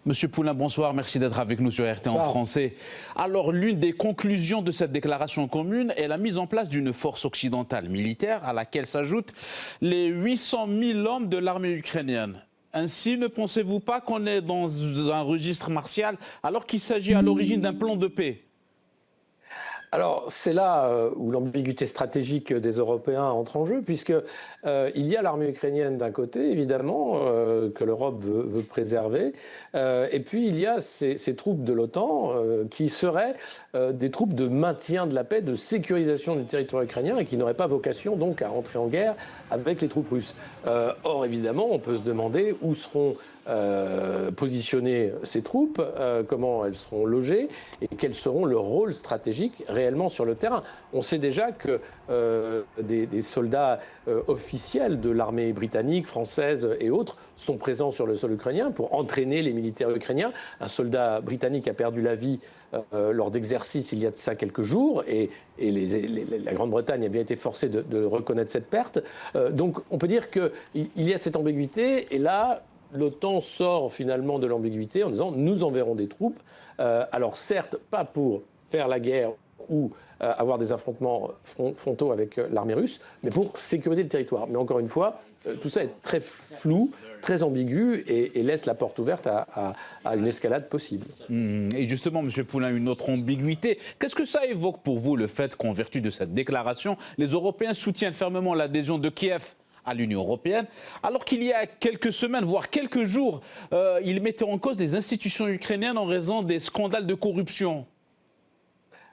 Monsieur Poulain, bonsoir. Merci d'être avec nous sur RT en français. Alors, l'une des conclusions de cette déclaration commune est la mise en place d'une force occidentale militaire à laquelle s'ajoutent les 800 000 hommes de l'armée ukrainienne. Ainsi, ne pensez-vous pas qu'on est dans un registre martial alors qu'il s'agit à l'origine d'un plan de paix ? Alors, c'est là où l'ambiguïté stratégique des Européens entre en jeu, puisque il y a l'armée ukrainienne d'un côté, évidemment, que l'Europe veut préserver, et puis il y a ces troupes de l'OTAN qui seraient des troupes de maintien de la paix, de sécurisation du territoire ukrainien, et qui n'auraient pas vocation donc à rentrer en guerre avec les troupes russes. Or, évidemment, on peut se demander où seront positionner ces troupes, comment elles seront logées et quels seront leurs rôles stratégiques réellement sur le terrain. On sait déjà que des soldats officiels de l'armée britannique, française et autres sont présents sur le sol ukrainien pour entraîner les militaires ukrainiens. Un soldat britannique a perdu la vie lors d'exercices il y a de ça quelques jours et la Grande-Bretagne a bien été forcée de reconnaître cette perte. Donc on peut dire qu'il y a cette ambiguïté et là, l'OTAN sort finalement de l'ambiguïté en disant nous enverrons des troupes. Alors certes, pas pour faire la guerre ou avoir des affrontements frontaux avec l'armée russe, mais pour sécuriser le territoire. Mais encore une fois, tout ça est très flou, très ambigu et laisse la porte ouverte à une escalade possible. Et justement, M. Poulain, une autre ambiguïté. Qu'est-ce que ça évoque pour vous, le fait qu'en vertu de cette déclaration, les Européens soutiennent fermement l'adhésion de Kiev à l'Union européenne, alors qu'il y a quelques semaines, voire quelques jours, ils mettaient en cause des institutions ukrainiennes en raison des scandales de corruption?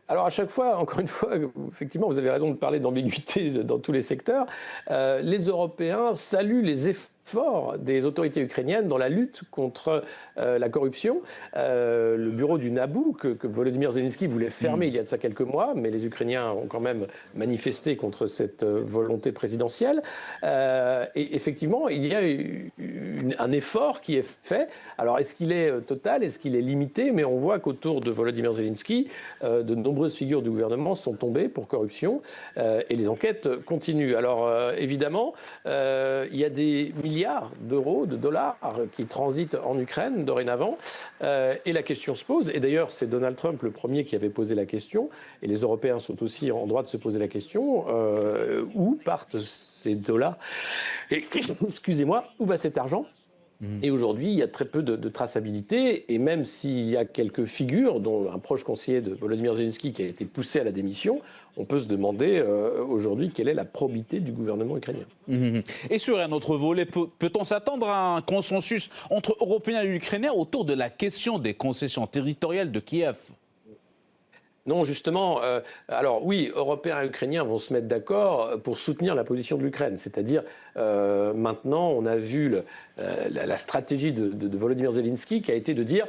Alors à chaque fois, encore une fois, effectivement, vous avez raison de parler d'ambiguïté dans tous les secteurs. Les Européens saluent les efforts des autorités ukrainiennes dans la lutte contre la corruption. Le bureau du Nabou, que Volodymyr Zelensky voulait fermer il y a de ça quelques mois, mais les Ukrainiens ont quand même manifesté contre cette volonté présidentielle. Et effectivement, il y a un effort qui est fait. Alors est-ce qu'il est total, est-ce qu'il est limité? Mais on voit qu'autour de Volodymyr Zelensky, de nombreuses figures du gouvernement sont tombées pour corruption et les enquêtes continuent. Alors évidemment, il y a des milliards d'euros, de dollars qui transitent en Ukraine dorénavant et la question se pose. Et d'ailleurs, c'est Donald Trump le premier qui avait posé la question et les Européens sont aussi en droit de se poser la question où partent ces dollars et excusez-moi, où va cet argent? Et aujourd'hui, il y a très peu de traçabilité. Et même s'il y a quelques figures, dont un proche conseiller de Volodymyr Zelensky qui a été poussé à la démission, on peut se demander aujourd'hui quelle est la probité du gouvernement ukrainien. Et sur un autre volet, peut-on s'attendre à un consensus entre Européens et Ukrainiens autour de la question des concessions territoriales de Kiev ? Non, justement, alors oui, Européens et Ukrainiens vont se mettre d'accord pour soutenir la position de l'Ukraine. C'est-à-dire, maintenant, on a vu la stratégie de Volodymyr Zelensky qui a été de dire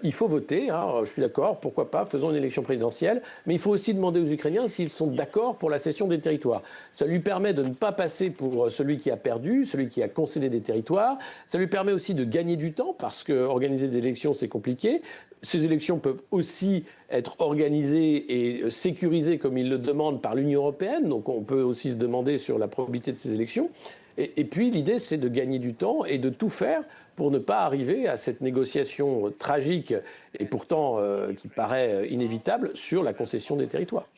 il faut voter, hein, je suis d'accord, pourquoi pas, faisons une élection présidentielle, mais il faut aussi demander aux Ukrainiens s'ils sont d'accord pour la cession des territoires. Ça lui permet de ne pas passer pour celui qui a perdu, celui qui a concédé des territoires. Ça lui permet aussi de gagner du temps parce qu'organiser des élections, c'est compliqué. Ces élections peuvent aussi être organisées et sécurisées comme ils le demandent par l'Union européenne. Donc on peut aussi se demander sur la probité de ces élections. Et puis l'idée, c'est de gagner du temps et de tout faire pour ne pas arriver à cette négociation tragique et pourtant qui paraît inévitable sur la concession des territoires.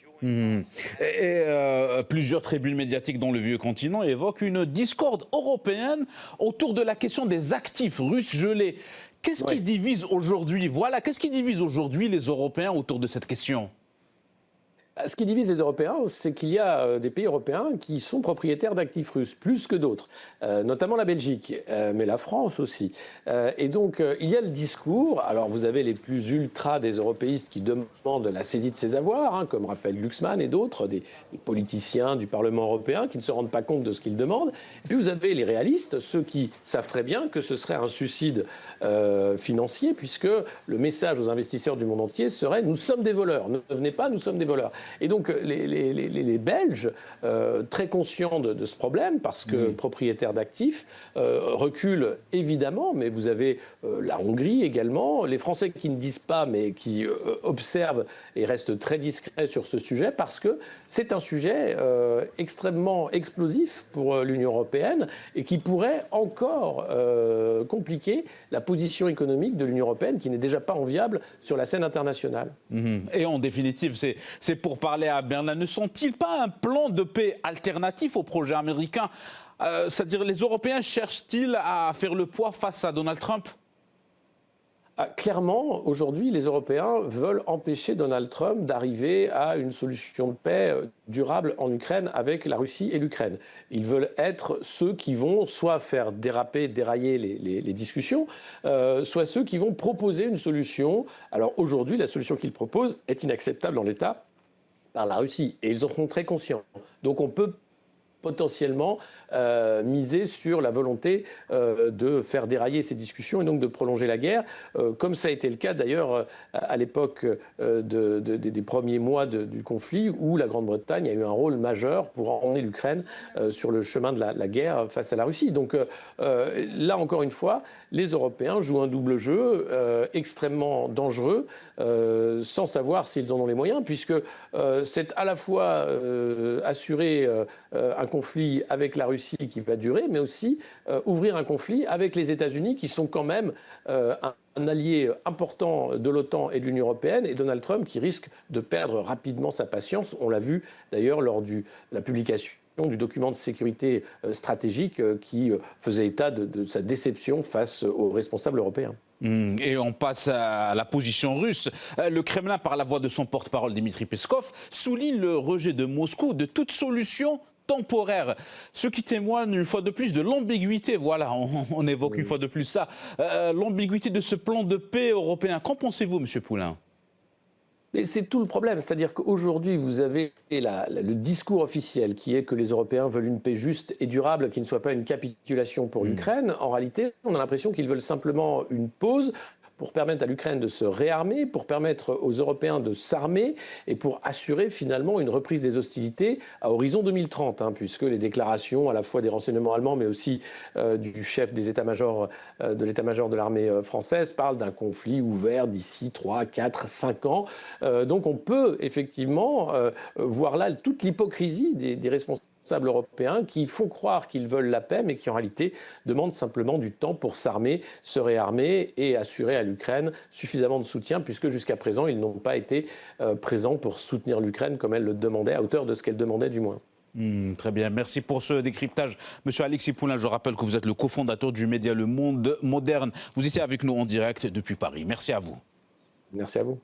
Plusieurs tribunes médiatiques dans le vieux continent évoquent une discorde européenne autour de la question des actifs russes gelés. Qu'est-ce qui divise aujourd'hui? Voilà, qu'est-ce qui divise aujourd'hui les Européens autour de cette question? Ce qui divise les Européens, c'est qu'il y a des pays européens qui sont propriétaires d'actifs russes, plus que d'autres, notamment la Belgique, mais la France aussi. Et donc, il y a le discours. Alors, vous avez les plus ultra des européistes qui demandent la saisie de ces avoirs, hein, comme Raphaël Glucksmann et d'autres, des politiciens du Parlement européen qui ne se rendent pas compte de ce qu'ils demandent. Et puis, vous avez les réalistes, ceux qui savent très bien que ce serait un suicide financier, puisque le message aux investisseurs du monde entier serait « nous sommes des voleurs, ne venez pas, nous sommes des voleurs ». Et donc les Belges, très conscients de ce problème, parce que propriétaires d'actifs, reculent évidemment, mais vous avez la Hongrie également, les Français qui ne disent pas, mais qui observent et restent très discrets sur ce sujet, parce que c'est un sujet extrêmement explosif pour l'Union européenne et qui pourrait encore compliquer la position économique de l'Union européenne, qui n'est déjà pas enviable sur la scène internationale. Et en définitive, c'est pour parler à Berlin. Ne sont-ils pas un plan de paix alternatif au projet américain? C'est-à-dire, les Européens cherchent-ils à faire le poids face à Donald Trump? Clairement, aujourd'hui, les Européens veulent empêcher Donald Trump d'arriver à une solution de paix durable en Ukraine avec la Russie et l'Ukraine. Ils veulent être ceux qui vont soit faire dérailler les discussions, soit ceux qui vont proposer une solution. Alors aujourd'hui, la solution qu'ils proposent est inacceptable en l'état par la Russie. Et ils en sont très conscients. Donc on peut potentiellement miser sur la volonté de faire dérailler ces discussions et donc de prolonger la guerre, comme ça a été le cas d'ailleurs à l'époque des premiers mois du conflit, où la Grande-Bretagne a eu un rôle majeur pour emmener l'Ukraine sur le chemin de la guerre face à la Russie. Donc là, encore une fois, les Européens jouent un double jeu extrêmement dangereux, sans savoir s'ils en ont les moyens, puisque c'est à la fois assurer un conflit avec la Russie qui va durer, mais aussi ouvrir un conflit avec les États-Unis, qui sont quand même un allié important de l'OTAN et de l'Union européenne, et Donald Trump qui risque de perdre rapidement sa patience. On l'a vu d'ailleurs lors de la publication du document de sécurité stratégique qui faisait état de sa déception face aux responsables européens. Et on passe à la position russe. Le Kremlin, par la voix de son porte-parole Dmitri Peskov, souligne le rejet de Moscou de toute solution temporaire, ce qui témoigne une fois de plus de l'ambiguïté, voilà, on évoque une fois de plus ça, l'ambiguïté de ce plan de paix européen. Qu'en pensez-vous, M. Poulain ? Et c'est tout le problème, c'est-à-dire qu'aujourd'hui, vous avez le discours officiel qui est que les Européens veulent une paix juste et durable, qui ne soit pas une capitulation pour l'Ukraine. En réalité, on a l'impression qu'ils veulent simplement une pause pour permettre à l'Ukraine de se réarmer, pour permettre aux Européens de s'armer et pour assurer finalement une reprise des hostilités à horizon 2030, puisque les déclarations à la fois des renseignements allemands mais aussi du chef des états-majors, de l'état-major de l'armée française parlent d'un conflit ouvert d'ici 3, 4, 5 ans. Donc on peut effectivement voir là toute l'hypocrisie des responsables européens qui font croire qu'ils veulent la paix, mais qui en réalité demandent simplement du temps pour s'armer, se réarmer et assurer à l'Ukraine suffisamment de soutien, puisque jusqu'à présent, ils n'ont pas été présents pour soutenir l'Ukraine comme elle le demandait, à hauteur de ce qu'elle demandait du moins. Très bien, merci pour ce décryptage. Monsieur Alexis Poulain, je rappelle que vous êtes le cofondateur du média Le Monde Moderne. Vous étiez avec nous en direct depuis Paris. Merci à vous. Merci à vous.